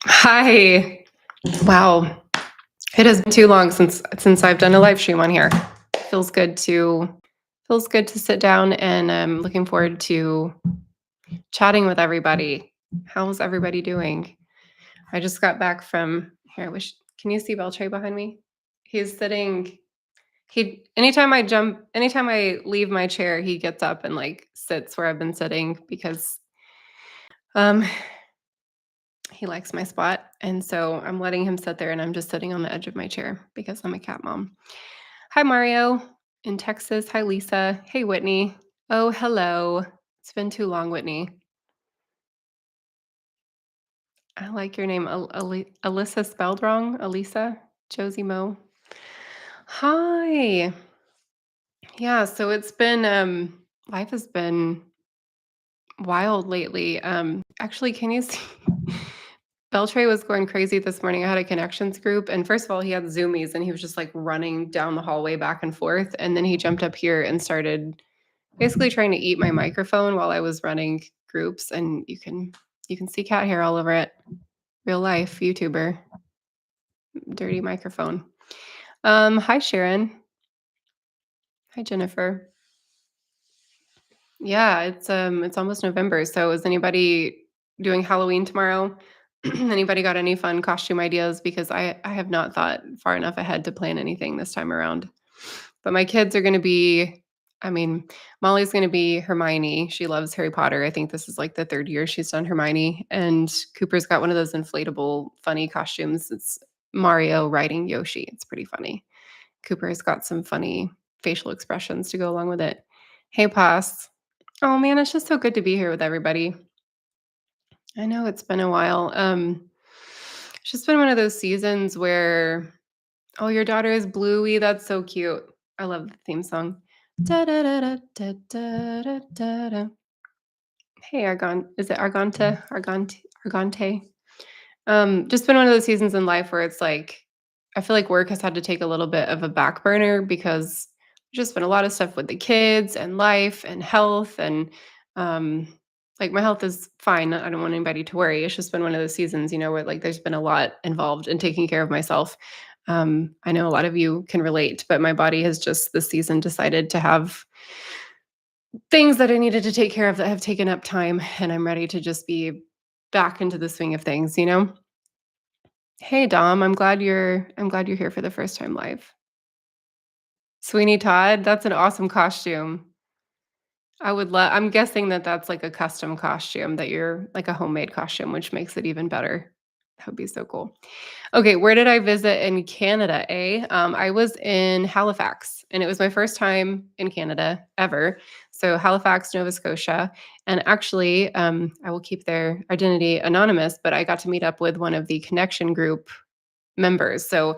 Hi. Wow. It has been too long since I've done a live stream on here. Feels good to feels good to sit down and I'm looking forward to chatting with everybody. How's everybody doing? I just got back from here. I wish can you see Beltray behind me? He's sitting he anytime I leave my chair, he gets up and like sits where I've been sitting because um he likes my spot. And so I'm letting him sit there and I'm just sitting on the edge of my chair because I'm a cat mom. Hi, Mario in Texas. Hi, Lisa. Hey, Whitney. Oh, hello. It's been too long, Whitney. I like your name. Alyssa spelled wrong. Elisa. Josie Mo. Hi. Yeah, so it's been life has been wild lately. Actually, can you see Beltray was going crazy this morning. I had a connections group, and first of all, he had Zoomies, and he was just like running down the hallway back and forth. And then he jumped up here and started basically trying to eat my microphone while I was running groups. And you can see cat hair all over it. Real life YouTuber, dirty microphone. Hi Sharon. Hi Jennifer. Yeah, it's almost November. So is anybody doing Halloween tomorrow? Anybody got any fun costume ideas? Because I have not thought far enough ahead to plan anything this time around. But my kids are going to be I mean, Molly's going to be Hermione. She loves Harry Potter. I think this is like the third year she's done Hermione. And Cooper's got one of those inflatable funny costumes. It's Mario riding Yoshi. It's pretty funny. Cooper's got some funny facial expressions to go along with it. Hey, Poss. Oh man, it's just so good to be here with everybody. I know it's been a while. It's just been one of those seasons where, oh, your daughter is Bluey. That's so cute. I love the theme song. Da, da, da, da, da, da, da, da, da. Hey, Argon. Is it Arganta? Argante? Just been one of those seasons in life where it's like, I feel like work has had to take a little bit of a back burner because there's just been a lot of stuff with the kids and life and health and um like my health is fine. I don't want anybody to worry. It's just been one of those seasons, where like there's been a lot involved in taking care of myself. I know a lot of you can relate, but my body has just this season decided to have things that I needed to take care of that have taken up time and I'm ready to just be back into the swing of things. Hey Dom, I'm glad you're here for the first time live. Sweeney Todd, that's an awesome costume. I'm guessing that that's like a custom costume that you're like a homemade costume, which makes it even better. That would be so cool. Okay, where did I visit in Canada, eh? I was in Halifax, and it was my first time in Canada ever. So Halifax, Nova Scotia, and actually, I will keep their identity anonymous, but I got to meet up with one of the connection group members. So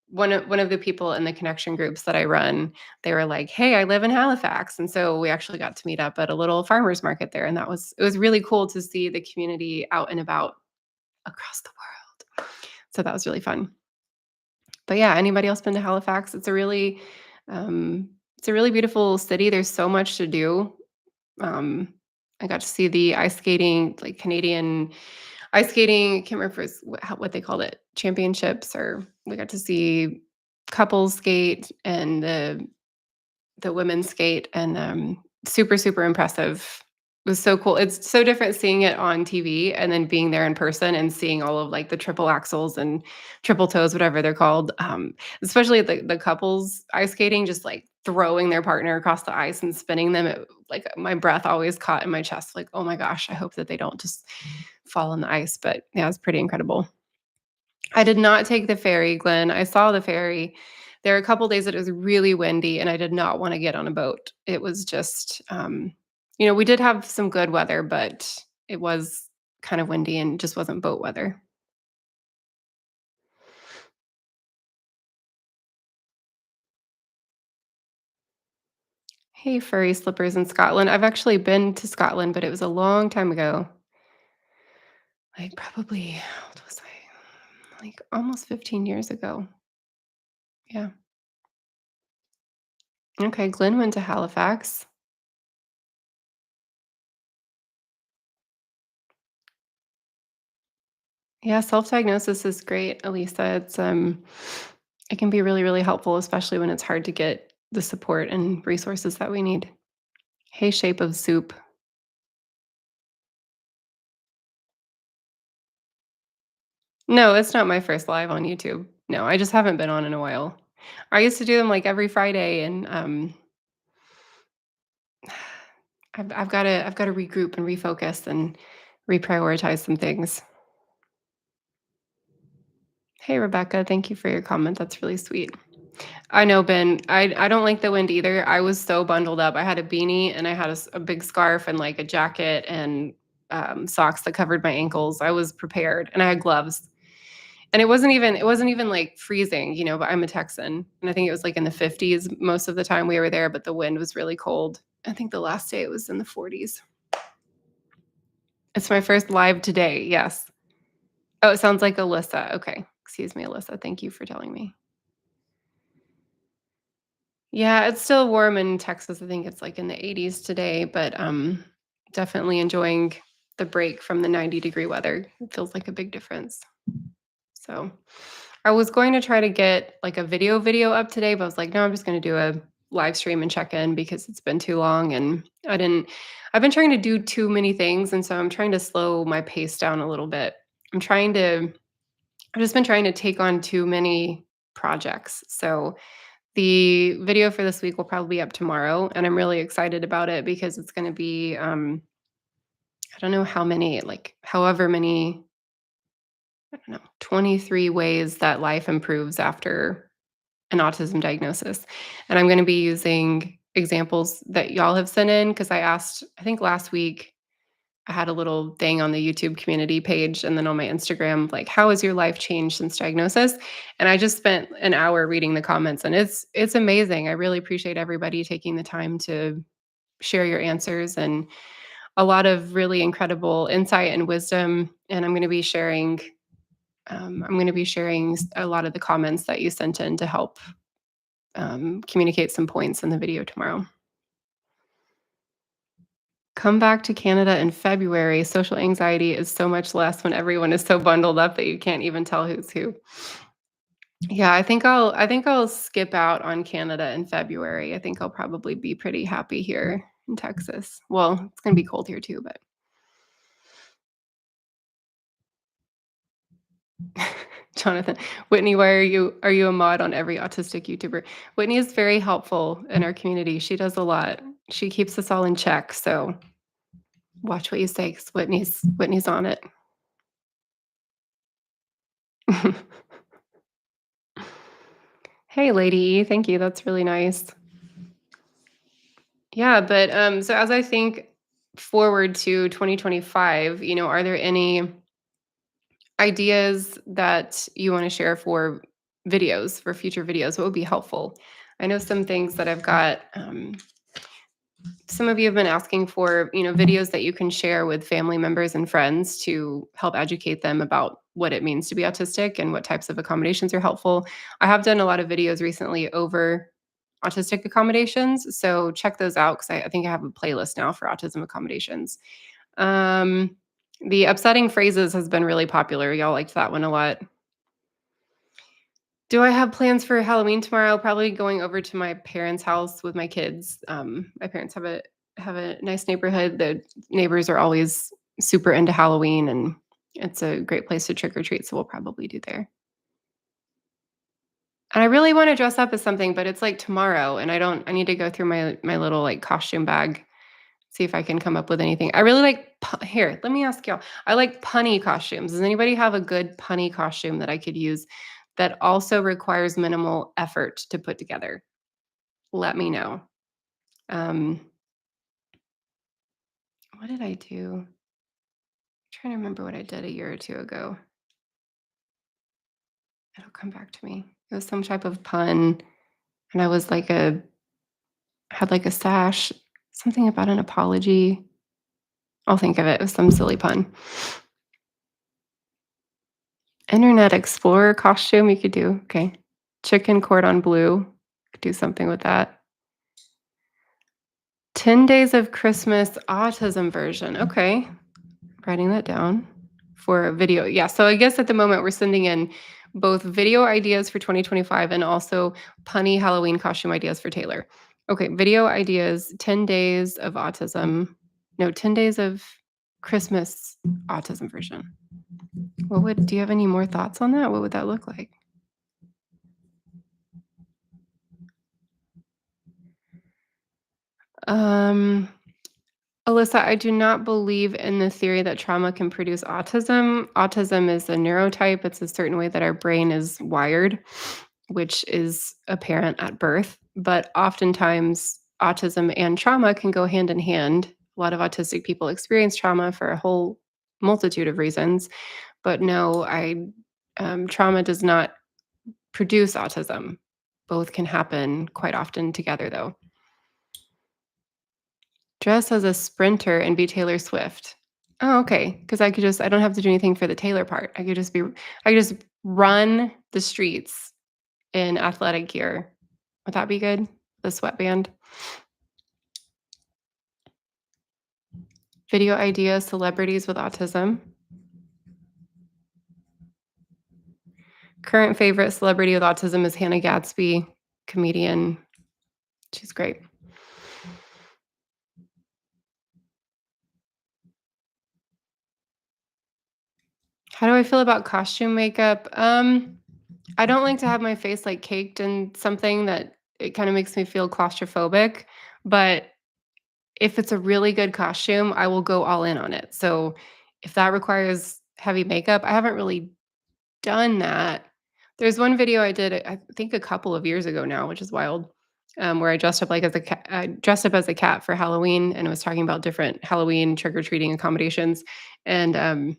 one of the people in the connection groups that I run, they were like, "Hey, I live in Halifax." And so we actually got to meet up at a little farmers market there and it was really cool to see the community out and about across the world. So that was really fun. But yeah, anybody else been to Halifax? It's a really beautiful city. There's so much to do. Um, I got to see the ice skating, like Canadian ice skating. I can't remember if it's what they called it, championships, or we got to see couples skate and the women's skate, and super super impressive. It was so cool. It's so different seeing it on TV and then being there in person and seeing all of like the triple axles and triple toes, whatever they're called. Especially the couples ice skating, just like throwing their partner across the ice and spinning them. Like my breath always caught in my chest. Like, oh my gosh, I hope that they don't just fall on the ice. But yeah, it's pretty incredible. I did not take the ferry, Glenn. I saw the ferry. There were a couple days that it was really windy, and I did not wanna get on a boat. It was just, we did have some good weather, but it was kind of windy and just wasn't boat weather. Hey, furry slippers in Scotland. I've actually been to Scotland, but it was a long time ago. Like, probably how old was I? Like, almost 15 years ago. Yeah. Okay, Glenn went to Halifax. Yeah, self-diagnosis is great, Elisa. It can be really, really helpful, especially when it's hard to get the support and resources that we need. Hey, shape of soup. No, it's not my first live on YouTube. No, I just haven't been on in a while. I used to do them like every Friday, and I've got to regroup and refocus and reprioritize some things. Hey, Rebecca, thank you for your comment. That's really sweet. I know, Ben. I don't like the wind either. I was so bundled up. I had a beanie and I had a big scarf and like a jacket and socks that covered my ankles. I was prepared, and I had gloves. And it wasn't even like freezing, but I'm a Texan, and I think it was like in the 50s most of the time we were there, but the wind was really cold. I think the last day it was in the 40s. It's my first live today. Yes. Oh, it sounds like Alyssa. Okay. Excuse me, Alyssa. Thank you for telling me. Yeah, it's still warm in Texas. I think it's like in the 80s today, but definitely enjoying the break from the 90-degree weather. It feels like a big difference. So, I was going to try to get like a video up today, but I was like, no, I'm just going to do a live stream and check in because it's been too long, and I've been trying to do too many things, and so I'm trying to slow my pace down a little bit. I'm trying to I've just been trying to take on too many projects. So the video for this week will probably be up tomorrow, and I'm really excited about it because it's going to be I don't know how many, like however many, I don't know, 23 ways that life improves after an autism diagnosis. And I'm going to be using examples that y'all have sent in because I asked, I think last week I had a little thing on the YouTube community page and then on my Instagram, like, how has your life changed since diagnosis? And I just spent an hour reading the comments, and it's amazing. I really appreciate everybody taking the time to share your answers, and a lot of really incredible insight and wisdom. And I'm going to be sharing a lot of the comments that you sent in to help communicate some points in the video tomorrow. Come back to Canada in February. Social anxiety is so much less when everyone is so bundled up that you can't even tell who's who. Yeah, I think I'll skip out on Canada in February. I think I'll probably be pretty happy here in Texas. Well, it's going to be cold here too, but Jonathan, Whitney, why are you a mod on every autistic YouTuber? Whitney is very helpful in our community. She does a lot. She keeps us all in check. So watch what you say, 'cause Whitney's on it. Hey, Lady E, thank you. That's really nice. Yeah, but so as I think forward to 2025, are there any ideas that you want to share for videos, for future videos? What would be helpful? I know some things that I've got. Some of you have been asking for, videos that you can share with family members and friends to help educate them about what it means to be autistic and what types of accommodations are helpful. I have done a lot of videos recently over autistic accommodations, so check those out because I think I have a playlist now for autism accommodations. Um, the upsetting phrases has been really popular. Y'all liked that one a lot. Do I have plans for Halloween tomorrow? Probably going over to my parents' house with my kids. My parents have a nice neighborhood. The neighbors are always super into Halloween, and it's a great place to trick or treat. So we'll probably do there. And I really want to dress up as something, but it's like tomorrow, and I don't. I need to go through my little like costume bag, see if I can come up with anything. I really like. Here, let me ask y'all. I like punny costumes. Does anybody have a good punny costume that I could use that also requires minimal effort to put together? Let me know. Um, what did I do? I'm trying to remember what I did a year or two ago. It'll come back to me. It was some type of pun, and I was like had like a sash, something about an apology. I'll think of it. It was some silly pun. Internet Explorer costume you could do. Okay. Chicken cordon bleu. Could do something with that. 10 Days of Christmas autism version. Okay. Writing that down. for a video. Yeah, so I guess at the moment we're sending in both video ideas for 2025 and also punny Halloween costume ideas for Taylor. Okay, video ideas, 10 days of autism. No, 10 days of Christmas autism version. Do you have any more thoughts on that? What would that look like? Um, Alyssa, I do not believe in the theory that trauma can produce autism. Autism is a neurotype, it's a certain way that our brain is wired, which is apparent at birth. But oftentimes, autism and trauma can go hand in hand. A lot of autistic people experience trauma for a whole multitude of reasons. But no, trauma does not produce autism. Both can happen quite often together, though. Dress as a sprinter and be Taylor Swift. Oh, okay. Because I don't have to do anything for the Taylor part. I could just run the streets in athletic gear. Would that be good? The sweatband? Video idea, celebrities with autism. Current favorite celebrity with autism is Hannah Gadsby, comedian. She's great. How do I feel about costume makeup? I don't like to have my face, like, caked in something that it kinda makes me feel claustrophobic, but if it's a really good costume, I will go all in on it. So, if that requires heavy makeup, I haven't really done that. There's one video I did, I think a couple of years ago now, which is wild, where I dressed up as a cat for Halloween and was talking about different Halloween trick-or-treating accommodations, and,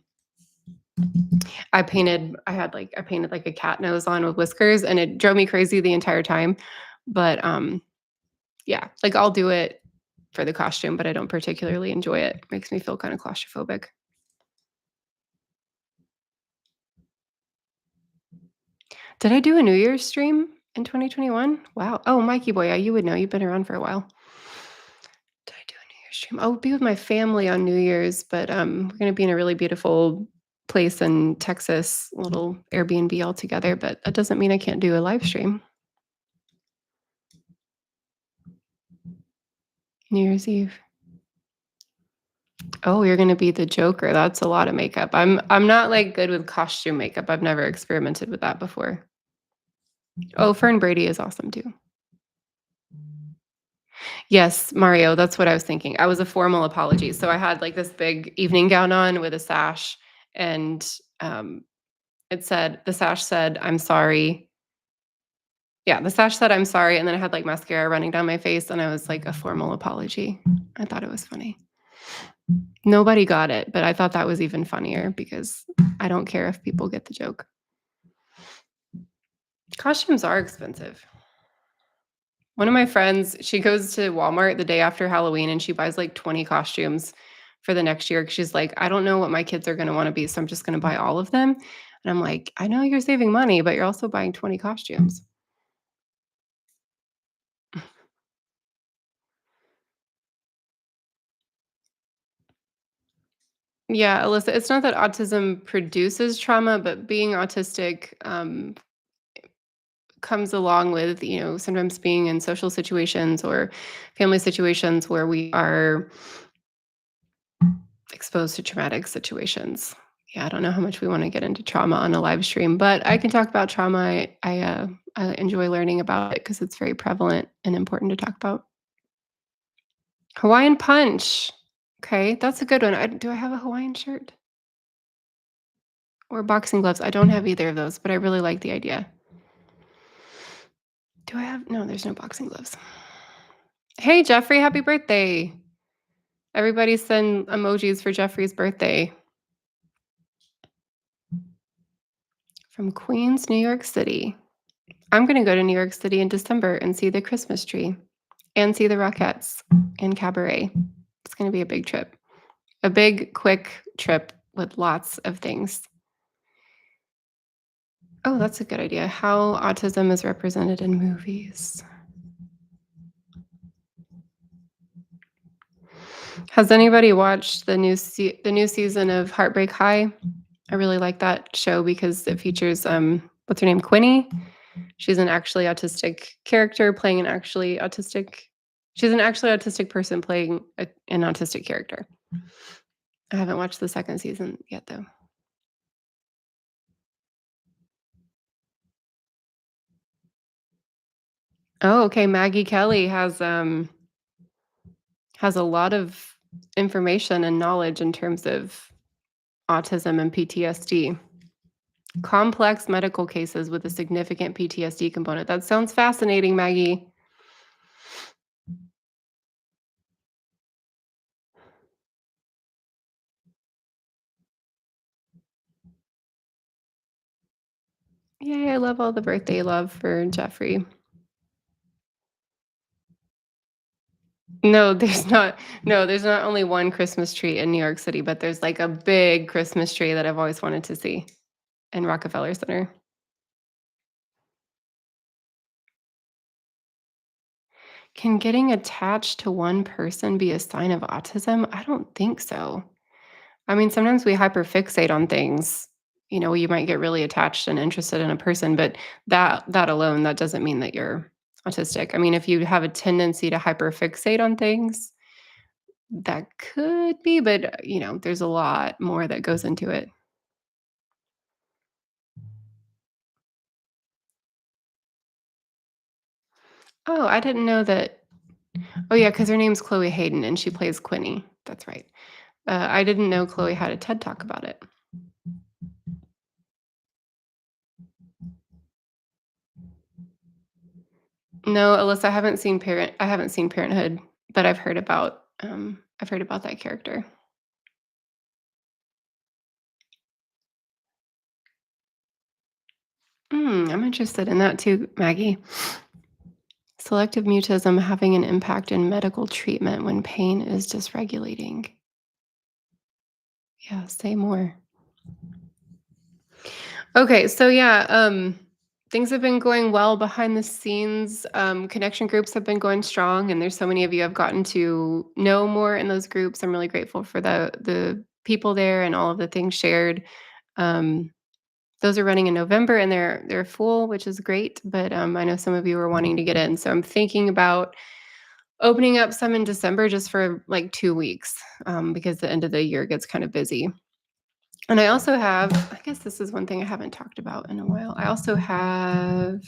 I painted, like, a cat nose on with whiskers, and it drove me crazy the entire time, but, yeah, like, I'll do it for the costume, but I don't particularly enjoy it. Makes me feel kinda claustrophobic. Did I do a New Year's stream in 2021? Wow. Oh, Mikey boy, yeah, you would know, you've been around for a while. Did I do a New Year's stream? I'll be with my family on New Year's, but, we're gonna be in a really beautiful place in Texas, a little Airbnb all together, but that doesn't mean I can't do a live stream. New Year's Eve. Oh, you're gonna be the Joker, that's a lot of makeup. I'm not, like, good with costume makeup, I've never experimented with that before. Oh, Fern Brady is awesome too. Yes, Mario, that's what I was thinking. I was a formal apology, so I had, like, this big evening gown on with a sash, and, um, the sash said, "I'm sorry." Yeah, the sash said, "I'm sorry," and then I had, like, mascara running down my face, and I was like, "A formal apology." I thought it was funny. Nobody got it, but I thought that was even funnier because I don't care if people get the joke. Costumes are expensive. One of my friends, she goes to Walmart the day after Halloween and she buys like 20 costumes for the next year. 'Cause she's like, I don't know what my kids are going to want to be, so I'm just going to buy all of them. And I'm like, I know you're saving money, but you're also buying 20 costumes. Yeah, Alyssa, it's not that autism produces trauma, but being autistic comes along with, sometimes being in social situations or family situations where we are exposed to traumatic situations. Yeah, I don't know how much we want to get into trauma on a live stream, but I can talk about trauma. I enjoy learning about it because it's very prevalent and important to talk about. Hawaiian punch. Okay, that's a good one. Do I have a Hawaiian shirt or boxing gloves? I don't have either of those, but I really like the idea. Do I have? No, there's no boxing gloves. Hey, Jeffrey, happy birthday! Everybody send emojis for Jeffrey's birthday from Queens, New York City. I'm gonna go to New York City in December and see the Christmas tree and see the Rockettes and Cabaret. It's gonna be a big trip. A big, quick trip with lots of things. Oh, that's a good idea. How autism is represented in movies. Has anybody watched the new season of Heartbreak High? I really like that show because it features, what's her name? Quinny? She's an actually autistic character playing she's an actually autistic person playing an autistic character. I haven't watched the 2nd season yet, though. Oh, okay, Maggie Kelly has a lot of information and knowledge in terms of autism and PTSD. Complex medical cases with a significant PTSD component. That sounds fascinating, Maggie. Yay, I love all the birthday love for Jeffrey. There's not only one Christmas tree in New York City, but there's like a big Christmas tree that I've always wanted to see in Rockefeller Center. Can getting attached to one person be a sign of autism? I don't think so. I mean, sometimes we hyperfixate on things. You might get really attached and interested in a person, but that alone, that doesn't mean that you're autistic. I mean, if you have a tendency to hyperfixate on things, that could be, but there's a lot more that goes into it. Oh, I didn't know that. Oh, yeah, because her name's Chloe Hayden and she plays Quinny. That's right. I didn't know Chloe had a TED talk about it. No, Alyssa, I haven't seen Parenthood, but I've heard about that character. I'm interested in that too, Maggie. Selective mutism having an impact in medical treatment when pain is dysregulating. Yeah, say more. Okay, so yeah, things have been going well behind the scenes. Connection groups have been going strong, and there's so many of you I've gotten to know more in those groups. I'm really grateful for the people there and all of the things shared. Um, those are running in November, and they're full, which is great. But I know some of you are wanting to get in, so I'm thinking about opening up some in December just for like 2 weeks, because the end of the year gets kind of busy. And I also have, I guess this is one thing I haven't talked about in a while. I also have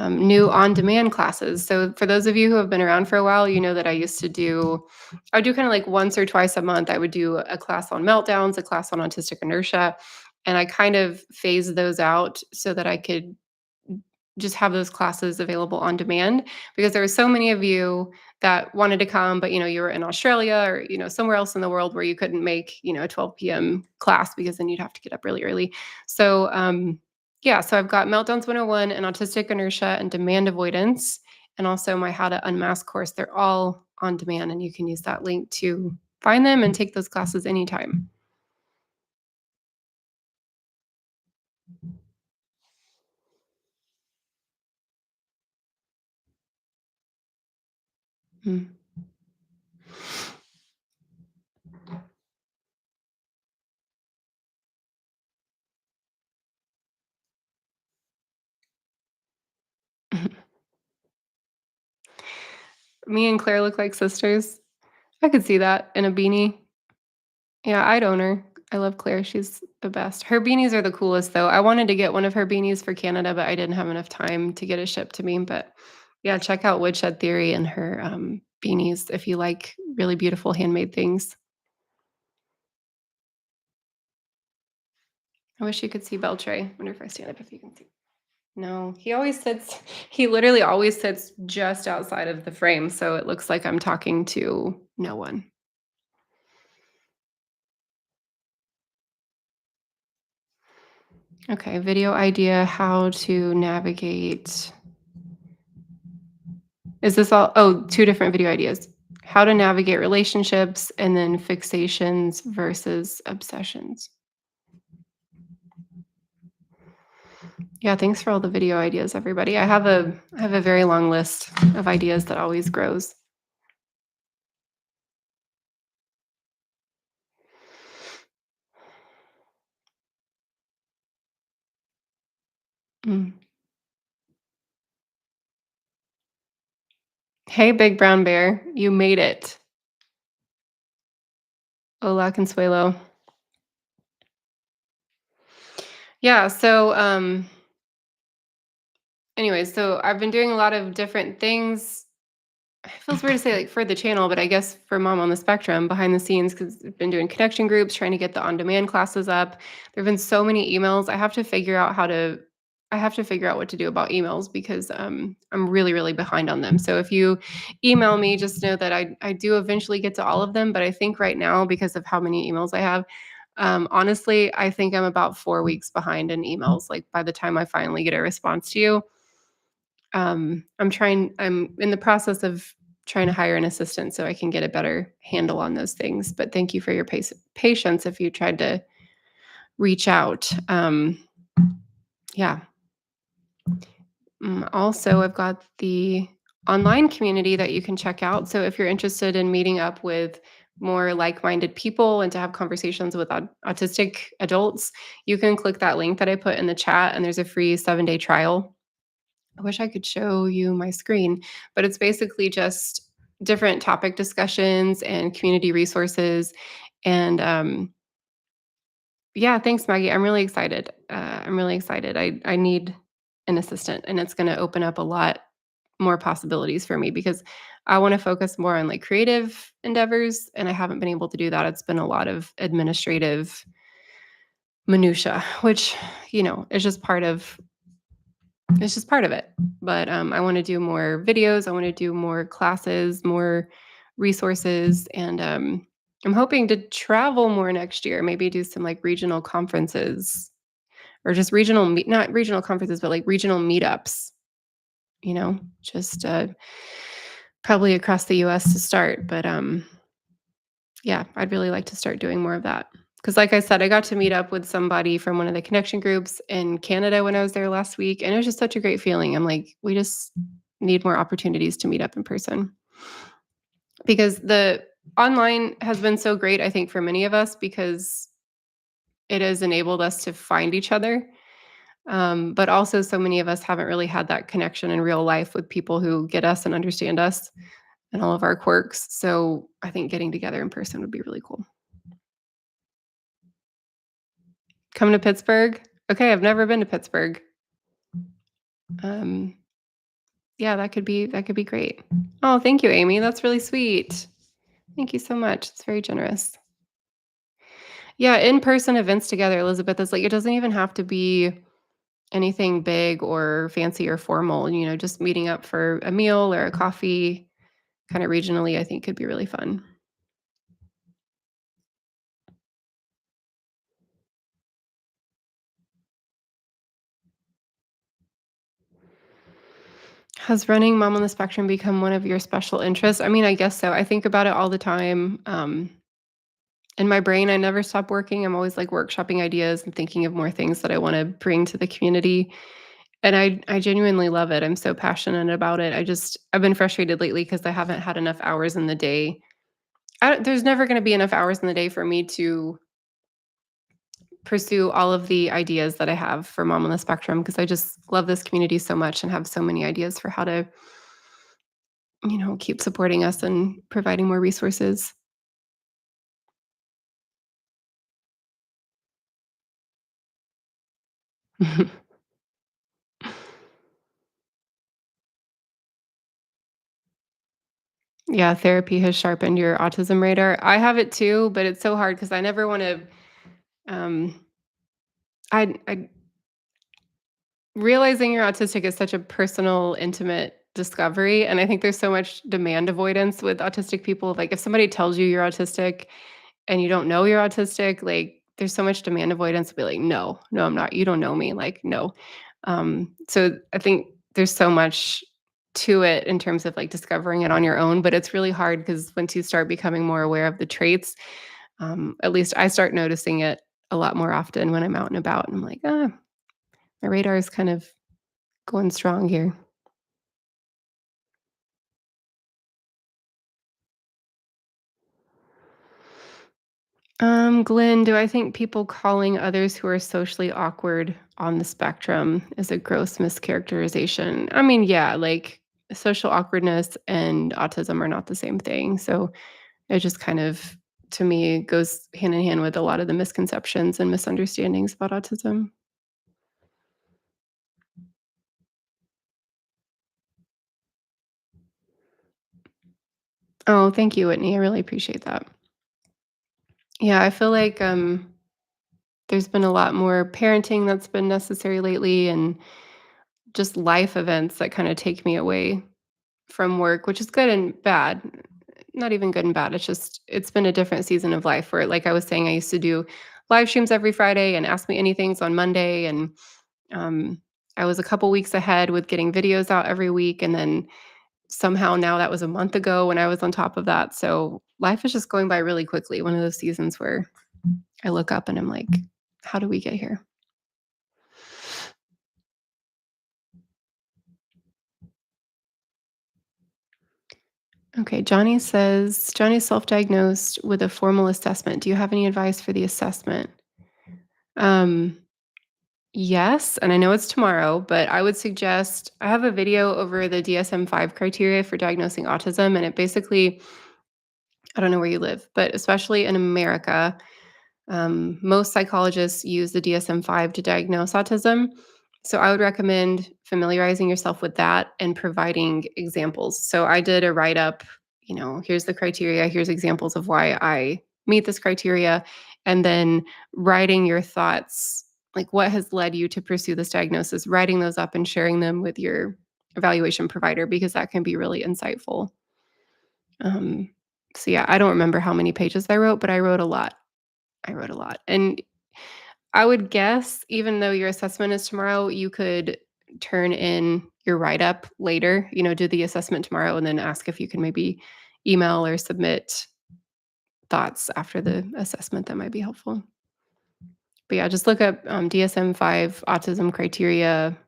new on-demand classes. So for those of you who have been around for a while, you know that I would do kind of like once or twice a month. I would do a class on meltdowns, a class on autistic inertia, and I kind of phased those out so that I could just have those classes available on demand because there were so many of you that wanted to come, but you were in Australia or somewhere else in the world where you couldn't make a 12 p.m. class because then you'd have to get up really early. So yeah, so I've got Meltdowns 101 and Autistic Inertia and Demand Avoidance, and also my How to Unmask course. They're all on demand, and you can use that link to find them and take those classes anytime. Mm. Me and Claire look like sisters. I could see that in a beanie. Yeah, I'd own her. I love Claire. She's the best. Her beanies are the coolest, though. I wanted to get one of her beanies for Canada, but I didn't have enough time to get it shipped to me. But yeah, check out Woodshed Theory and her beanies if you like really beautiful handmade things. I wish you could see Beltray. Wonder if I stand up if you can see. No, he literally always sits just outside of the frame. So it looks like I'm talking to no one. Okay, video idea how to navigate. Is this all? Oh, two different video ideas. How to navigate relationships and then fixations versus obsessions. Yeah, thanks for all the video ideas, everybody. I have a very long list of ideas that always grows. Mm. Hey, big brown bear, you made it. Hola, Consuelo. Yeah, anyways, so I've been doing a lot of different things. It feels weird to say like for the channel, but I guess for Mom on the Spectrum behind the scenes because I've been doing connection groups, trying to get the on-demand classes up. There have been so many emails. I have to figure out what to do about emails because I'm really, really behind on them. So if you email me, just know that I do eventually get to all of them. But I think right now, because of how many emails I have, honestly, I think I'm about 4 weeks behind in emails. Like by the time I finally get a response to you, I'm in the process of trying to hire an assistant so I can get a better handle on those things. But thank you for your patience if you tried to reach out. Yeah. Also, I've got the online community that you can check out. So if you're interested in meeting up with more like-minded people and to have conversations with autistic adults, you can click that link that I put in the chat, and there's a free 7-day trial. I wish I could show you my screen, but it's basically just different topic discussions and community resources. And yeah, thanks, Maggie. I'm really excited. I'm really excited. I need an assistant, and it's going to open up a lot more possibilities for me because I want to focus more on like creative endeavors, and I haven't been able to do that. It's been a lot of administrative minutia, which is just part of It's just part of it. But, I wanna do more videos, I wanna do more classes, more resources, and, I'm hoping to travel more next year, maybe do some, like, regional conferences or just not regional conferences, but, like, regional meetups, just, probably across the US to start, but, yeah, I'd really like to start doing more of that. Because, like I said, I got to meet up with somebody from one of the connection groups in Canada when I was there last week, and it was just such a great feeling. I'm like, we just need more opportunities to meet up in person because the online has been so great, I think, for many of us because it has enabled us to find each other. But also, so many of us haven't really had that connection in real life with people who get us and understand us and all of our quirks. So I think getting together in person would be really cool. Come to Pittsburgh? Okay, I've never been to Pittsburgh. Um, yeah, that could be great. Oh, thank you, Amy. That's really sweet. Thank you so much. It's very generous. Yeah, in-person events together, Elizabeth, is like it doesn't even have to be anything big or fancy or formal, just meeting up for a meal or a coffee kind of regionally, I think could be really fun. Has running Mom on the Spectrum become one of your special interests? I mean, I guess so. I think about it all the time. In my brain, I never stop working. I'm always like workshopping ideas and thinking of more things that I want to bring to the community. And I genuinely love it. I'm so passionate about it. I've been frustrated lately because I haven't had enough hours in the day. There's never going to be enough hours in the day for me to pursue all of the ideas that I have for Mom on the Spectrum because I just love this community so much and have so many ideas for how to, keep supporting us and providing more resources. Yeah, therapy has sharpened your autism radar. I have it too, but it's so hard because I never want to. Um, I realizing you're autistic is such a personal, intimate discovery, and I think there's so much demand avoidance with autistic people. Like, if somebody tells you you're autistic and you don't know you're autistic, like, there's so much demand avoidance to be like, "No, no, I'm not. You don't know me." Like, no. So I think there's so much to it in terms of, like, discovering it on your own, but it's really hard because once you start becoming more aware of the traits, at least I start noticing it a lot more often when I'm out and about, and I'm like, "Ah, my radar is kind of going strong here." Glenn, do I think people calling others who are socially awkward on the spectrum is a gross mischaracterization? I mean, yeah, like social awkwardness and autism are not the same thing. So it just kind of, to me, goes hand in hand with a lot of the misconceptions and misunderstandings about autism. Oh, thank you, Whitney. I really appreciate that. Yeah, I feel like there's been a lot more parenting that's been necessary lately and just life events that kind of take me away from work, which is good and bad. Not even good and bad. It's just it's been a different season of life where, like I was saying, I used to do live streams every Friday and Ask Me Anythings on Monday, and um, I was a couple weeks ahead with getting videos out every week, and then somehow now that was a month ago when I was on top of that. So life is just going by really quickly. One of those seasons where I look up and I'm like, how do we get here? Okay, Johnny says Johnny's self-diagnosed with a formal assessment. Do you have any advice for the assessment? Um, yes, and I know it's tomorrow, but I would suggest I have a video over the DSM-5 criteria for diagnosing autism, and it basically, I don't know where you live, but especially in America, most psychologists use the DSM-5 to diagnose autism. So I would recommend familiarizing yourself with that and providing examples. So I did a write up, here's the criteria, here's examples of why I meet this criteria, and then writing your thoughts, like what has led you to pursue this diagnosis, writing those up and sharing them with your evaluation provider because that can be really insightful. Um, so yeah, I don't remember how many pages I wrote, but I wrote a lot. I wrote a lot. And I would guess, even though your assessment is tomorrow, you could turn in your write up later, do the assessment tomorrow and then ask if you can maybe email or submit thoughts after the assessment. That might be helpful. But yeah, just look up DSM-5 autism criteria,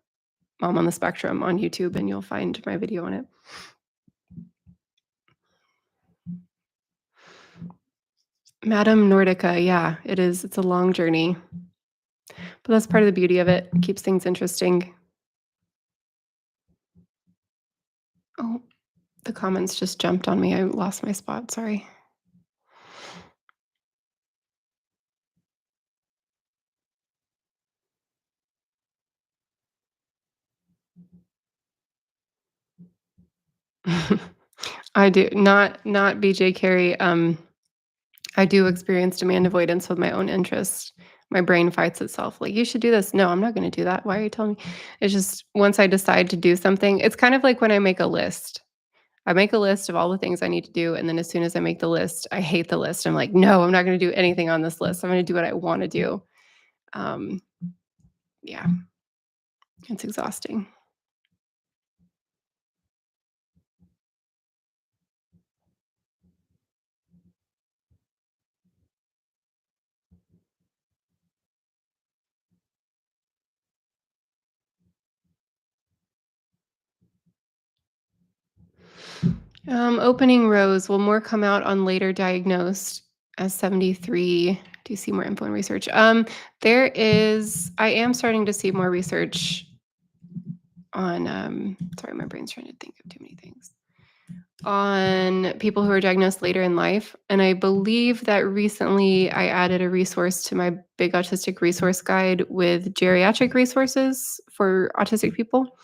mom on the spectrum on YouTube, and you'll find my video on it. Madam Nordica, yeah, it is. It's a long journey, but that's part of the beauty of it. It keeps things interesting. Oh, the comments just jumped on me. I lost my spot. Sorry. I do not BJ Carey. I do experience demand avoidance with my own interests. My brain fights itself. Like, you should do this. No, I'm not going to do that. Why are you telling me? It's just once I decide to do something, it's kind of like when I make a list. I make a list of all the things I need to do, and then as soon as I make the list, I hate the list. I'm like, no, I'm not going to do anything on this list. I'm going to do what I want to do. Um, yeah, it's exhausting. Opening rows will more come out on later diagnosed as 73. Do you see more info and research? I am starting to see more research on, sorry, my brain's trying to think of too many things, on people who are diagnosed later in life. And I believe that recently I added a resource to my big autistic resource guide with geriatric resources for autistic people.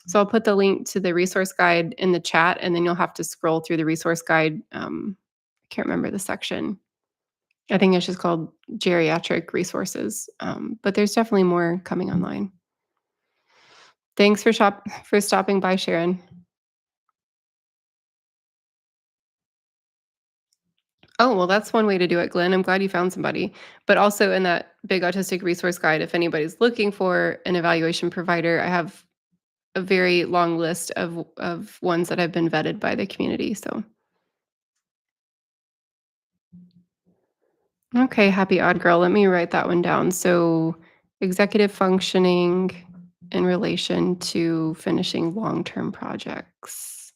So I'll put the link to the resource guide in the chat, and then you'll have to scroll through the resource guide. I can't remember the section. I think it's just called geriatric resources. But there's definitely more coming online. Thanks for stopping by, Sharon. Oh, well, that's one way to do it, Glenn. I'm glad you found somebody. But also in that big autistic resource guide, if anybody's looking for an evaluation provider, I have a very long list of ones that have been vetted by the community. So okay, happy odd girl. Let me write that one down. So executive functioning in relation to finishing long-term projects.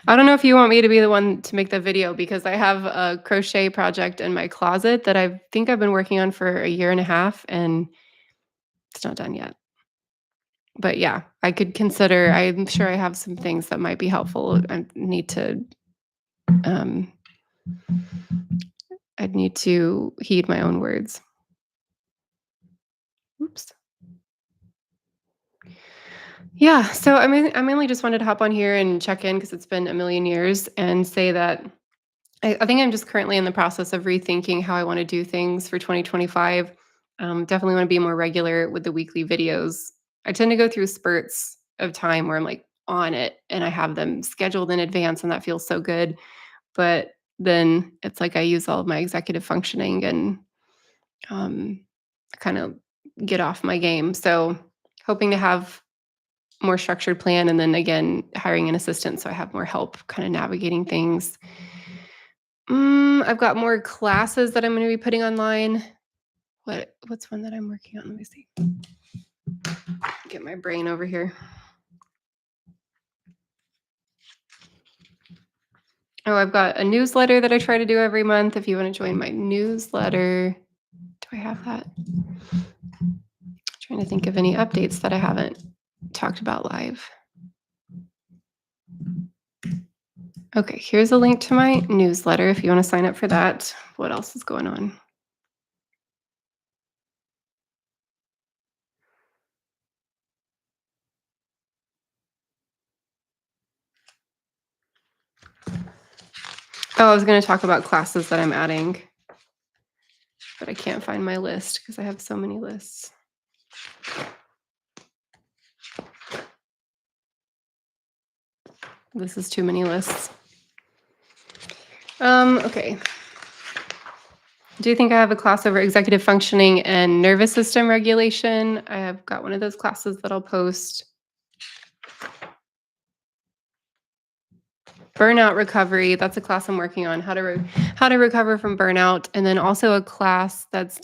I don't know if you want me to be the one to make the video because I have a crochet project in my closet that I think I've been working on for a year and a half, and it's not done yet. But yeah, I could consider I'm sure I have some things that might be helpful. Um I'd need to heed my own words. Oops. Yeah, so I mainly just wanted to hop on here and check in because it's been a million years and say that I think I'm just currently in the process of rethinking how I want to do things for 2025. Definitely want to be more regular with the weekly videos. I tend to go through spurts of time where I'm like on it and I have them scheduled in advance, and that feels so good. But then it's like I use all of my executive functioning and um, kind of get off my game. So hoping to have more structured plan, and then again hiring an assistant so I have more help kind of navigating things. I've got more classes that I'm going to be putting online. What's one that I'm working on? Let me see. Get my brain over here. Oh, I've got a newsletter that I try to do every month. If you want to join my newsletter, do I have that? Trying to think of any updates that I haven't talked about live. Okay, here's a link to my newsletter if you want to sign up for that. What else is going on? Oh, I was going to talk about classes that I'm adding, but I can't find my list because I have so many lists. This is too many lists. Okay. Do you think I have a class over executive functioning and nervous system regulation? I have got one of those classes that I'll post. Burnout recovery, that's a class I'm working on, how to recover from burnout, and then also a class that's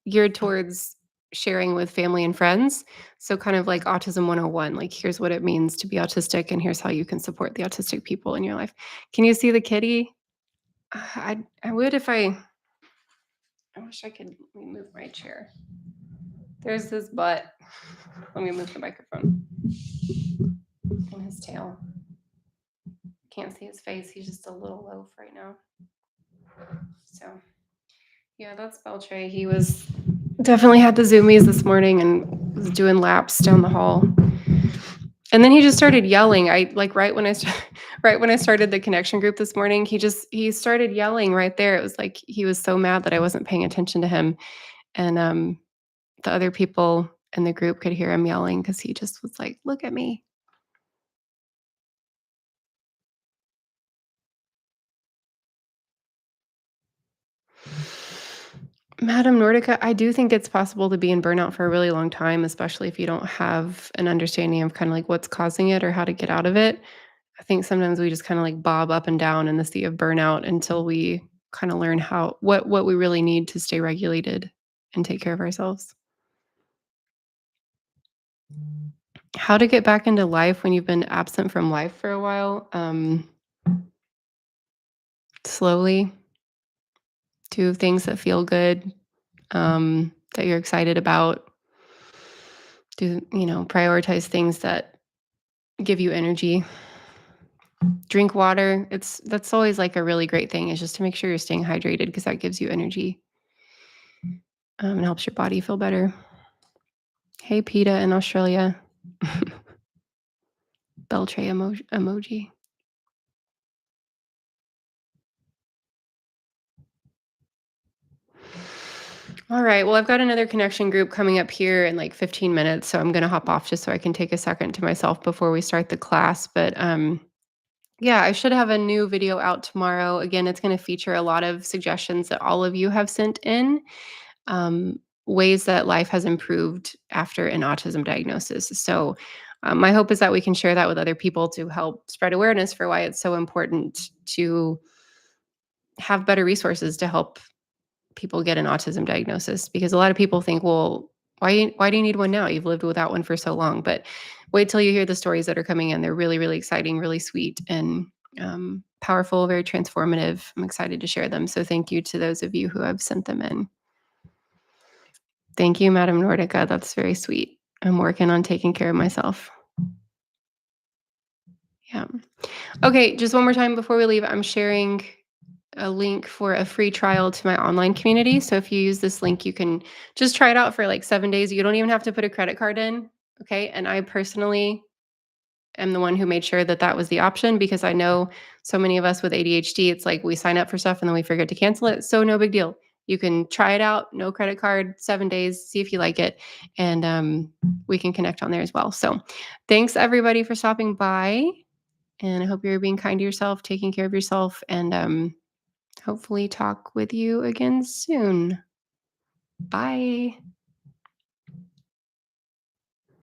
geared towards sharing with family and friends. So kind of like Autism 101, like here's what it means to be autistic and here's how you can support the autistic people in your life. Can you see the kitty? I would if I wish I could let me move my chair. There's his butt. Let me move the microphone. And his tail. Can't see his face. He's just a little loaf right now. So yeah, that's Beltray. He was definitely had the zoomies this morning and was doing laps down the hall. And then he just started yelling. I like right when I started the connection group this morning, he started yelling right there. It was like he was so mad that I wasn't paying attention to him. And the other people in the group could hear him yelling because he just was like, look at me. Madam Nordica, I do think it's possible to be in burnout for a really long time, especially if you don't have an understanding of kind of like what's causing it or how to get out of it. I think sometimes we just kind of like bob up and down in the sea of burnout until we kind of learn what we really need to stay regulated and take care of ourselves. How to get back into life when you've been absent from life for a while. Slowly do things that feel good, that you're excited about. Prioritize things that give you energy. Drink water. That's always like a really great thing is just to make sure you're staying hydrated because that gives you energy, and helps your body feel better. Hey, PETA in Australia. Beltray emoji. All right. Well, I've got another connection group coming up here in like 15 minutes, so I'm going to hop off just so I can take a second to myself before we start the class. But yeah, I should have a new video out tomorrow. Again, it's going to feature a lot of suggestions that all of you have sent in, um, ways that life has improved after an autism diagnosis. So, my hope is that we can share that with other people to help spread awareness for why it's so important to have better resources to help people get an autism diagnosis. Because a lot of people think, well, Why do you need one now? You've lived without one for so long." But wait till you hear the stories that are coming in. They're really, really exciting, really sweet, and powerful, very transformative. I'm excited to share them. So thank you to those of you who have sent them in. Thank you, Madam Nordica. That's very sweet. I'm working on taking care of myself. Yeah. Okay, just one more time before we leave, I'm sharing a link for a free trial to my online community. So if you use this link, you can just try it out for like 7 days. You don't even have to put a credit card in. Okay. And I personally am the one who made sure that that was the option because I know so many of us with ADHD, it's like we sign up for stuff and then we forget to cancel it. So no big deal. You can try it out, no credit card, 7 days, see if you like it. And we can connect on there as well. So thanks everybody for stopping by. And I hope you're being kind to yourself, taking care of yourself, and hopefully talk with you again soon. Bye.